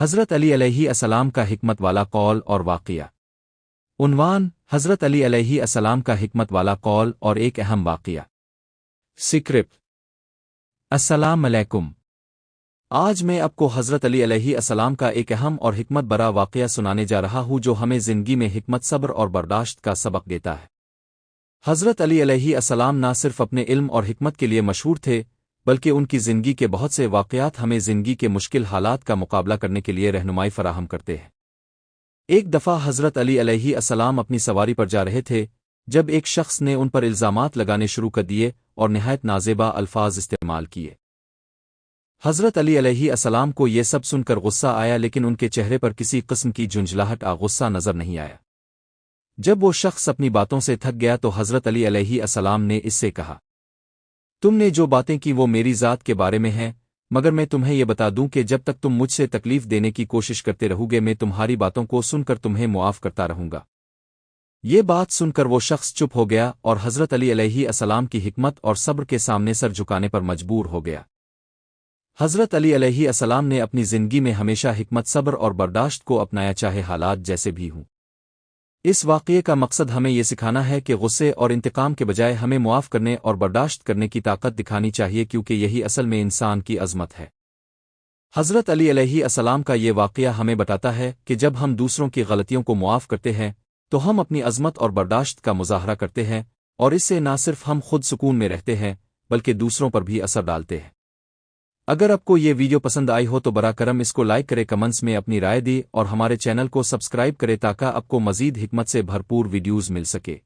حضرت علی علیہ السلام کا حکمت والا قول اور واقعہ۔ عنوان: حضرت علی علیہ السلام کا حکمت والا قول اور ایک اہم واقعہ۔ سکرپٹ: السلام علیکم۔ آج میں آپ کو حضرت علی علیہ السلام کا ایک اہم اور حکمت برا واقعہ سنانے جا رہا ہوں جو ہمیں زندگی میں حکمت، صبر اور برداشت کا سبق دیتا ہے۔ حضرت علی علیہ السلام نہ صرف اپنے علم اور حکمت کے لیے مشہور تھے، بلکہ ان کی زندگی کے بہت سے واقعات ہمیں زندگی کے مشکل حالات کا مقابلہ کرنے کے لیے رہنمائی فراہم کرتے ہیں۔ ایک دفعہ حضرت علی علیہ السلام اپنی سواری پر جا رہے تھے جب ایک شخص نے ان پر الزامات لگانے شروع کر دیے اور نہایت نازیبا الفاظ استعمال کیے۔ حضرت علی علیہ السلام کو یہ سب سن کر غصہ آیا، لیکن ان کے چہرے پر کسی قسم کی جھنجھلاہٹ غصہ نظر نہیں آیا۔ جب وہ شخص اپنی باتوں سے تھک گیا تو حضرت علی علیہ السلام نے اس سے کہا، تم نے جو باتیں کی وہ میری ذات کے بارے میں ہیں، مگر میں تمہیں یہ بتا دوں کہ جب تک تم مجھ سے تکلیف دینے کی کوشش کرتے رہو گے میں تمہاری باتوں کو سن کر تمہیں معاف کرتا رہوں گا۔ یہ بات سن کر وہ شخص چپ ہو گیا اور حضرت علی علیہ السلام کی حکمت اور صبر کے سامنے سر جھکانے پر مجبور ہو گیا۔ حضرت علی علیہ السلام نے اپنی زندگی میں ہمیشہ حکمت، صبر اور برداشت کو اپنایا، چاہے حالات جیسے بھی ہوں۔ اس واقعے کا مقصد ہمیں یہ سکھانا ہے کہ غصے اور انتقام کے بجائے ہمیں معاف کرنے اور برداشت کرنے کی طاقت دکھانی چاہیے، کیونکہ یہی اصل میں انسان کی عظمت ہے۔ حضرت علی علیہ السلام کا یہ واقعہ ہمیں بتاتا ہے کہ جب ہم دوسروں کی غلطیوں کو معاف کرتے ہیں تو ہم اپنی عظمت اور برداشت کا مظاہرہ کرتے ہیں، اور اس سے نہ صرف ہم خود سکون میں رہتے ہیں بلکہ دوسروں پر بھی اثر ڈالتے ہیں۔ اگر آپ کو یہ ویڈیو پسند آئی ہو تو براہ کرم اس کو لائک کرے، کمنٹس میں اپنی رائے دی اور ہمارے چینل کو سبسکرائب کرے تاکہ آپ کو مزید حکمت سے بھرپور ویڈیوز مل سکے۔